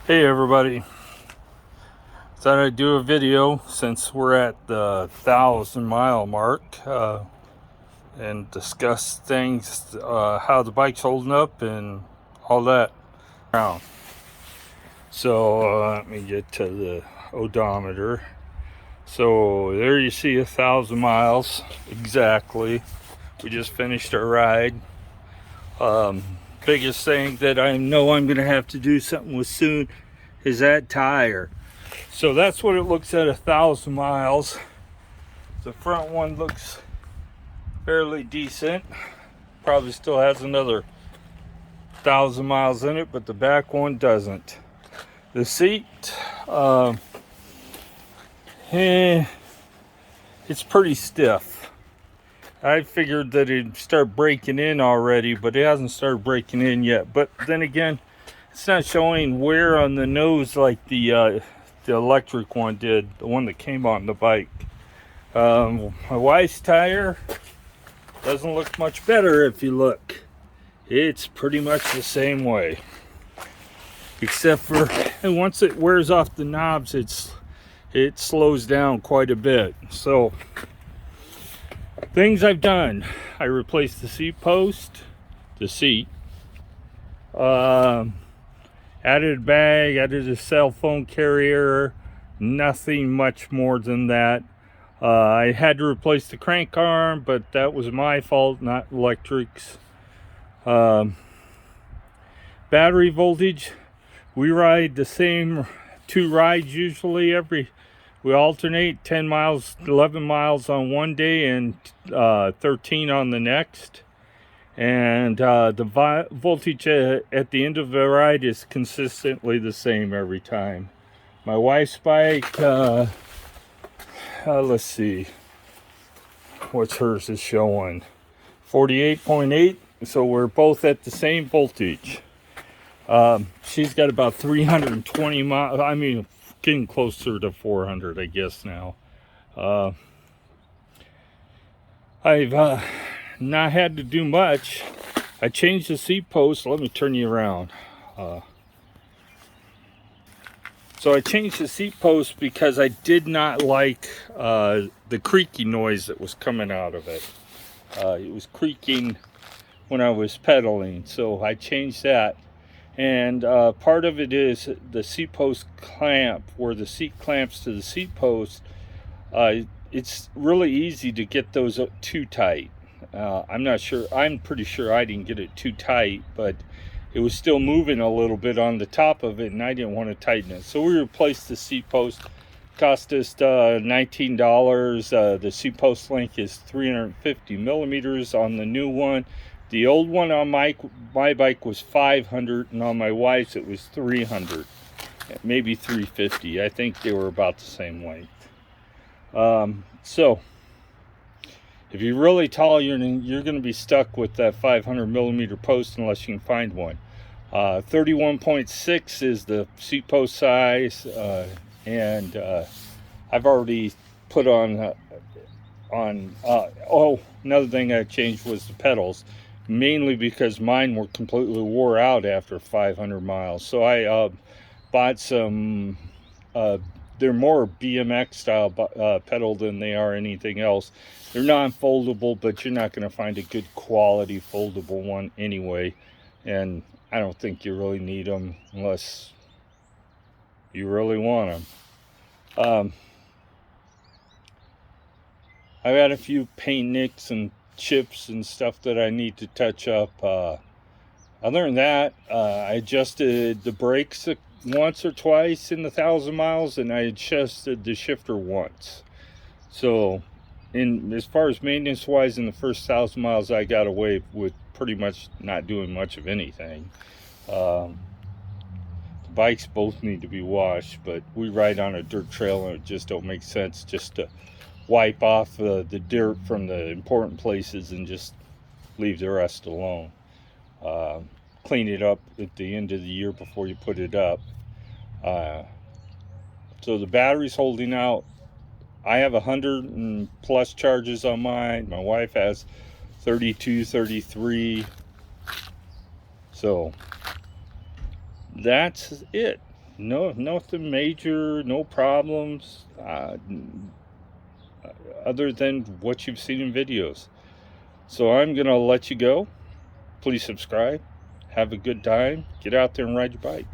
Hey everybody, thought I'd do a video since we're at the 1,000-mile mark and discuss things, how the bike's holding up and all that. So let me get to the odometer. So there you see 1,000 miles exactly. We just finished our ride. Biggest thing that I know I'm gonna have to do something with soon is that tire. So that's what it looks at 1,000 miles. The front one looks fairly decent. Probably still has another 1,000 miles in it, but the back one doesn't. The seat, it's pretty stiff. I figured that it'd start breaking in already, but it hasn't started breaking in yet. But then again, it's not showing wear on the nose like the electric one did, the one that came on the bike. My wife's tire doesn't look much better if you look. It's pretty much the same way. Except for once it wears off the knobs, it slows down quite a bit. So things I've done. I replaced the seat post, the seat. Added a bag, added a cell phone carrier. Nothing much more than that. I had to replace the crank arm, but that was my fault, not Lectric's. Battery voltage, we ride the same 2 rides usually we alternate 10 miles, 11 miles on one day and 13 on the next. And the voltage at the end of the ride is consistently the same every time. My wife's bike, let's see, what's hers is showing 48.8, so we're both at the same voltage. She's got about 320 miles, I mean, getting closer to 400, I guess now. I've not had to do much. I changed the seat post. Let me turn you around. So I changed the seat post because I did not like the creaky noise that was coming out of it. It was creaking when I was pedaling, so I changed that. And part of it is the seat post clamp, where the seat clamps to the seat post. It's really easy to get those too tight. I'm not sure, I'm pretty sure I didn't get it too tight, but it was still moving a little bit on the top of it and I didn't want to tighten it. So we replaced the seat post. Cost us $19. The seat post length is 350 millimeters on the new one. The old one on my bike was 500, and on my wife's it was 300, maybe 350. I think they were about the same length. So if you're really tall, you're going to be stuck with that 500 millimeter post unless you can find one. 31.6 is the seat post size, and I've already put on. Oh, another thing I changed was the pedals, mainly because mine were completely wore out after 500 miles. So I bought some. They're more BMX style pedal than they are anything else. They're non-foldable, but you're not going to find a good quality foldable one anyway. And I don't think you really need them unless you really want them. I've had a few paint nicks and chips and stuff that I need to touch up. Other than that, I adjusted the brakes once or twice in the 1,000 miles, and I adjusted the shifter once. So as far as maintenance wise, in the first 1,000 miles I got away with pretty much not doing much of anything. The bikes both need to be washed, but we ride on a dirt trail and it just don't make sense just to wipe off the dirt from the important places and just leave the rest alone. Clean it up at the end of the year before you put it up. So the battery's holding out. I have 100 and plus charges on mine. My wife has 32, 33. So that's it. No, nothing major, no problems, other than what you've seen in videos. So I'm going to let you go. Please subscribe. Have a good time. Get out there and ride your bike.